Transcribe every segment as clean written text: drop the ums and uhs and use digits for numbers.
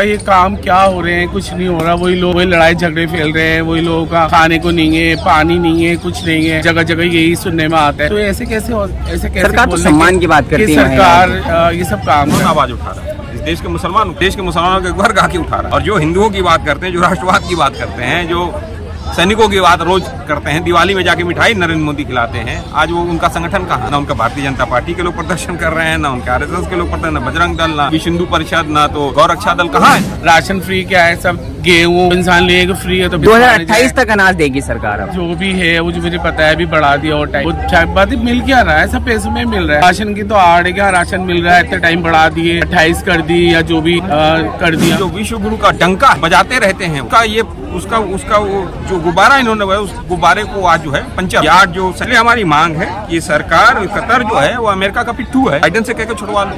ये काम क्या हो रहे हैं, कुछ नहीं हो रहा। वही लोग वही लड़ाई झगड़े फैल रहे हैं। वही लोगों का खाने को नहीं है, पानी नहीं है, कुछ नहीं है। जगह जगह यही सुनने में आता है। तो ऐसे कैसे सरकार तो सम्मान की बात करती है, सरकार ये सब काम आवाज उठा रहा है। इस देश के मुसलमानों के घर गाके उठा रहा है। और जो हिंदुओं की बात करते हैं, जो राष्ट्रवाद की बात करते हैं, जो सैनिकों की बात रोज करते हैं, दिवाली में जाके मिठाई नरेंद्र मोदी खिलाते हैं, आज वो उनका संगठन कहाँ? ना उनका भारतीय जनता पार्टी के लोग प्रदर्शन कर रहे हैं, ना उनके आरएसएस के लोग प्रदर्शन, ना बजरंग दल, ना विश्व हिंदू परिषद, ना तो गौरक्षा दल। कहाँ है? राशन फ्री क्या है? सब गेहूँ इंसान लेगा फ्री है। तो 2028 तक अनाज देगी सरकार। अब जो भी है वो जो मुझे पता है अभी बढ़ा दिया और टाइम बात मिल क्या रहा है, सब पैसों में मिल रहा है। राशन की तो आड़ क्या राशन मिल रहा है, इतने टाइम बढ़ा दिए, 28 कर दी या जो भी कर दिया। जो विश्व गुरु का डंका बजाते रहते हैं, उसका वो जो गुब्बारा इन्होंने उस गुब्बारे को आज जो है पंचर यार। जो इसलिए हमारी मांग है कि सरकार कतर जो है वो अमेरिका का पिट्ठू है। बाइडेन से कहकर छुड़वा लो,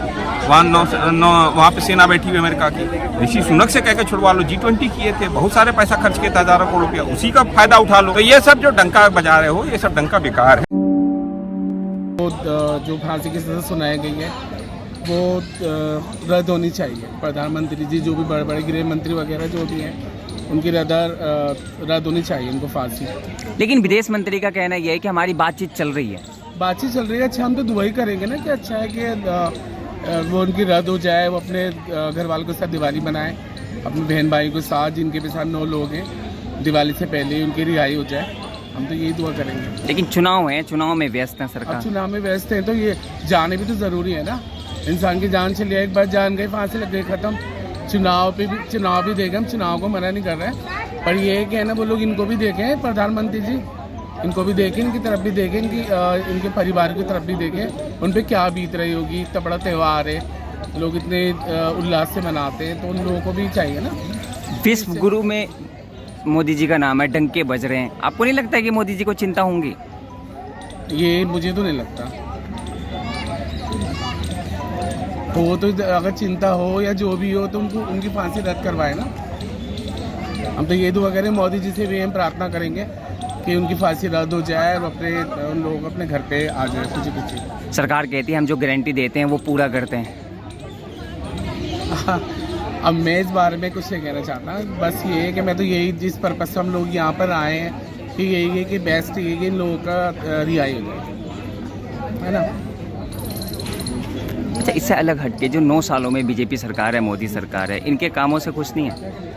वहाँ पे सेना बैठी हुई अमेरिका की। ऋषि सुनक से कहकर छुड़वा लो। G20 किए थे, बहुत सारे पैसा खर्च किया था, हजारों करोड़ रुपया, उसी का फायदा उठा लो। तो ये सब जो डंका बजा रहे हो, ये सब डंका बेकार है। जो फांसी की सजा सुनाई गई है वो रद्द होनी चाहिए। प्रधानमंत्री जी, जो भी बड़े बड़े गृह मंत्री वगैरह जो भी हैं, उनकी रद्द होनी चाहिए, उनको फांसी। लेकिन विदेश मंत्री का कहना यह है कि हमारी बातचीत चल रही है। अच्छा, हम तो दुआ ही करेंगे ना कि अच्छा है कि वो उनकी रद्द हो जाए, वो अपने घर वालों के साथ दिवाली मनाएं, अपने बहन भाई के साथ, जिनके भी साथ 9 लोग हैं, दिवाली से पहले ही उनकी रिहाई हो जाए। हम तो यही दुआ करेंगे। लेकिन चुनाव है, चुनाव में व्यस्त है सरकार। चुनाव में व्यस्त है तो ये जाने भी तो जरूरी है ना। इंसान की जान चली है, एक बार जान गई, फांसी लग गई, खत्म। चुनाव भी देखें, हम चुनाव को मना नहीं कर रहे हैं, पर ये है कि है ना वो लोग इनको भी देखें, प्रधानमंत्री जी इनको भी देखें, इनकी तरफ भी देखें, इनके परिवार की तरफ भी देखें, उन पर क्या बीत रही होगी। इतना बड़ा त्यौहार है, लोग इतने उल्लास से मनाते हैं, तो उन लोगों को भी चाहिए ना। विश्व गुरु में मोदी जी का नाम है, डंके बज रहे हैं। आपको नहीं लगता है कि मोदी जी को चिंता होंगी? ये मुझे तो नहीं लगता हो। तो अगर चिंता हो या जो भी हो तो उनकी फांसी रद्द करवाए ना। हम तो ये दुआ करें, मोदी जी से भी हम प्रार्थना करेंगे कि उनकी फांसी रद्द हो जाए और उन लोग अपने घर पे आ जाए कुछ। सरकार कहती है हम जो गारंटी देते हैं वो पूरा करते हैं। अब मैं इस बारे में कुछ नहीं कहना चाहता, बस ये है कि मैं तो यही जिस पर्पज से हम लोग यहाँ पर आए हैं कि यही है कि बेस्ट ये कि इन लोगों का रिहाई हो जाए, है ना। अच्छा, इससे अलग हटके जो 9 सालों में बीजेपी सरकार है, मोदी सरकार है, इनके कामों से खुश नहीं है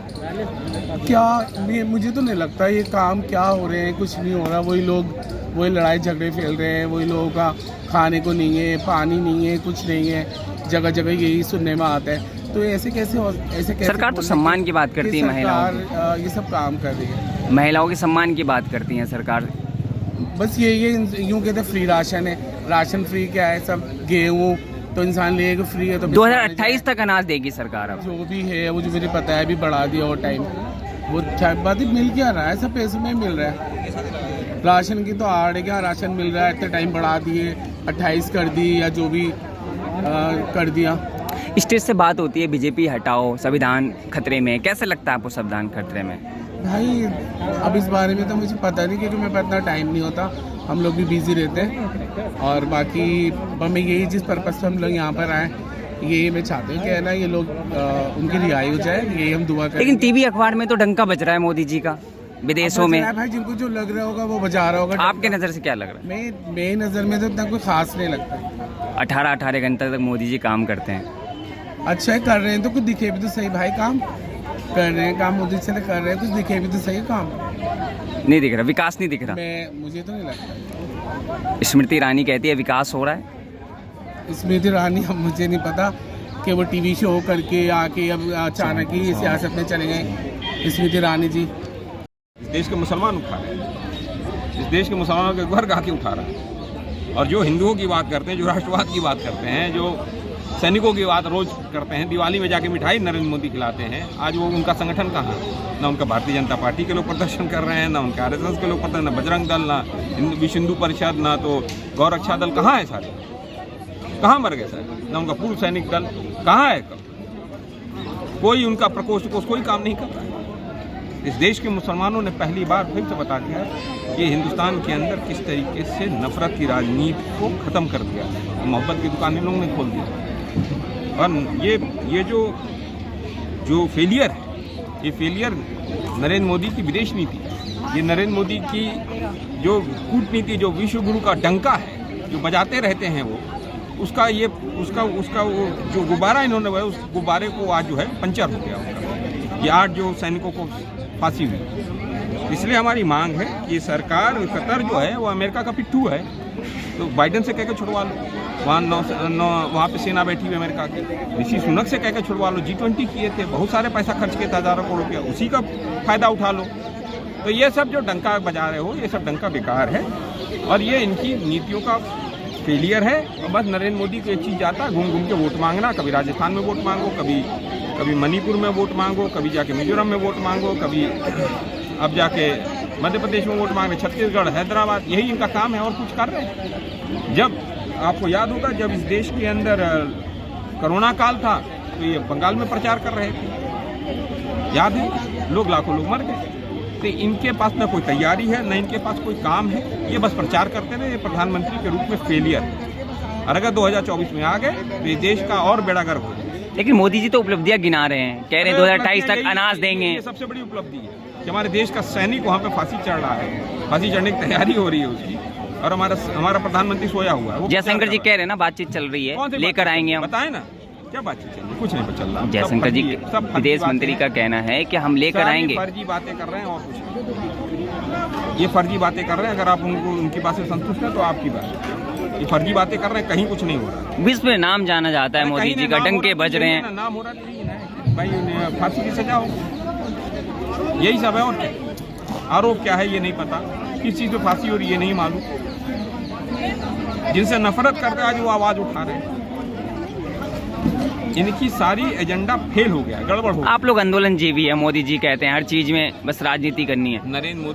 क्या? मुझे तो नहीं लगता ये काम क्या हो रहे हैं, कुछ नहीं हो रहा। वही लोग वही लड़ाई झगड़े फैल रहे हैं। वही लोगों का खाने को नहीं है, पानी नहीं है, कुछ नहीं है। जगह जगह यही सुनने में आता है। तो ऐसे कैसे सरकार तो सम्मान की बात करती है, महिलाओं ये सब काम कर रही है। महिलाओं के सम्मान की बात करती है सरकार। बस ये यूँ कहते फ्री राशन है। राशन फ्री क्या है? सब गेहूँ तो इंसान लेगा फ्री है। तो 2028 तक अनाज देगी सरकार। अब जो भी है वो जो मुझे पता है अभी बढ़ा दिया और टाइम वो बात मिल क्या रहा है, सब पैसों में मिल रहा है। राशन की तो आड़ क्या राशन मिल रहा है, इतने टाइम बढ़ा दिए, 28 कर दी या जो भी कर दिया। स्टेज से बात होती है बीजेपी हटाओ, संविधान खतरे में। कैसे लगता है आपको संविधान खतरे में? भाई अब इस बारे में तो मुझे पता नहीं, क्योंकि मेरे पास इतना टाइम नहीं होता, हम लोग भी बिजी रहते हैं। और बाकी मैं यही जिस पर्पज से हम लोग यहाँ पर आए, यही मैं चाहते हैं कि है ना ये लोग उनकी रिहाई हो जाए, यही हम दुआ करें। लेकिन टीवी अखबार में तो डंका बज रहा है मोदी जी का विदेशों में। भाई जिनको जो लग रहा होगा वो बजा रहा होगा। आपके नज़र से क्या लग रहा है? मेरी नज़र में तो इतना कोई खास नहीं लगता। 18 घंटे तक मोदी जी काम करते हैं। अच्छा है, कर रहे हैं तो कुछ दिखे भी तो सही भाई। काम कर रहे हैं, काम मोदी से कर रहे हैं, कुछ दिखे भी तो सही। काम नहीं दिख रहा, विकास नहीं दिख रहा। मुझे तो नहीं लगता। स्मृति ईरानी कहती है विकास हो रहा है। स्मृति ईरानी अब मुझे नहीं पता कि वो टीवी शो करके आके अब अचानक ही सियासत में चले गए स्मृति ईरानी जी। इस देश के मुसलमान उठा रहे हैं, इस देश के मुसलमानों के घर गाके उठा रहा है। और जो हिंदुओं की बात करते हैं, जो राष्ट्रवाद की बात करते हैं, जो सैनिकों की बात रोज करते हैं, दिवाली में जाके मिठाई नरेंद्र मोदी खिलाते हैं, आज वो उनका संगठन कहाँ? ना उनका भारतीय जनता पार्टी के लोग प्रदर्शन कर रहे हैं, ना उनके आरएसएस के लोग प्रदर्शन, ना बजरंग दल, ना विश्व हिंदू परिषद, ना तो गौरक्षा दल। कहाँ है सारे? कहाँ मर गए सारे? ना उनका पूर्व सैनिक दल कहाँ है? कोई उनका प्रकोष्ठ कोई काम नहीं कर रहा है। इस देश के मुसलमानों ने पहली बार फिर से बता दिया कि हिंदुस्तान के अंदर किस तरीके से नफरत की राजनीति को ख़त्म कर दिया। मोहब्बत की दुकान इन लोगों ने खोल दी। और ये जो जो फेलियर है, ये फेलियर नरेंद्र मोदी की विदेश नीति, ये नरेंद्र मोदी की जो कूटनीति, जो विश्व गुरु का डंका है, जो बजाते रहते हैं उसका वो जो गुब्बारा इन्होंने बनाया, उस गुब्बारे को आज जो है पंचर हो गया उनका। ये 8 जो सैनिकों को फांसी हुई। इसलिए हमारी मांग है कि सरकार, कतर जो है वो अमेरिका का पिट्ठू है, तो बाइडेन से कहकर छुड़वा लो। वहाँ पे सेना बैठी हुई अमेरिका की, ऋषि सुनक से कहकर छुड़वा लो। G20 किए थे, बहुत सारे पैसा खर्च किए थे, हज़ारों करोड़ रुपया, उसी का फायदा उठा लो। तो ये सब जो डंका बजा रहे हो, ये सब डंका बेकार है और ये इनकी नीतियों का फेलियर है। और बस नरेंद्र मोदी को एक चीज़ आता है, घूम घूम के वोट मांगना। कभी राजस्थान में वोट मांगो, कभी मणिपुर में वोट मांगो, कभी जाके मिजोरम में वोट मांगो, कभी अब जाके मध्य प्रदेश में वोट मांगे, छत्तीसगढ़, हैदराबाद, यही इनका काम है और कुछ कर रहे हैं। जब आपको याद होगा, जब इस देश के अंदर कोरोना काल था तो ये बंगाल में प्रचार कर रहे थे, याद है, लाखों लोग मर गए। तो इनके पास न कोई तैयारी है, न इनके पास कोई काम है, ये बस प्रचार करते रहे। ये प्रधानमंत्री के रूप में फेलियर है और अगर 2024 में आ गए तो ये देश का और बेड़ा गर्क हो जाए। लेकिन मोदी जी तो उपलब्धियां गिना रहे हैं, कह रहे हैं 2028 तक अनाज देंगे। ये सबसे बड़ी उपलब्धि है कि हमारे देश का सैनिक वहाँ पे फांसी चढ़ रहा है, फांसी चढ़ने की तैयारी हो रही है उसकी, और हमारा प्रधानमंत्री सोया हुआ है। जयशंकर जी कह रहे हैं ना, बातचीत चल रही है, लेकर आएंगे हम। बताए ना क्या बातचीत चल रही है? कुछ नहीं चल रहा। जयशंकर जी विदेश मंत्री का कहना है कि हम लेकर आएंगे। फर्जी बातें कर रहे हैं और कुछ नहीं। ये फर्जी बातें कर रहे हैं। अगर आप उनकी बात से संतुष्ट हैं तो आपकी बात, ये फर्जी बातें कर रहे हैं, कहीं कुछ नहीं हो रहा। विश्व में नाम जाना जाता है मोदी जी का, डंके बज रहे हैं। नाम हो रहा है भाई, फांसी की सजा हो, यही सब है। और क्या आरोप क्या है ये नहीं पता, किस चीज़ पे फांसी हो रही है नहीं मालूम। जिनसे नफरत करते आज वो आवाज उठा रहे हैं। इनकी सारी एजेंडा फेल हो गया, गड़बड़ हो गया। आप लोग आंदोलन जीवी है, मोदी जी कहते हैं हर चीज में बस राजनीति करनी है। नरेंद्र मोदी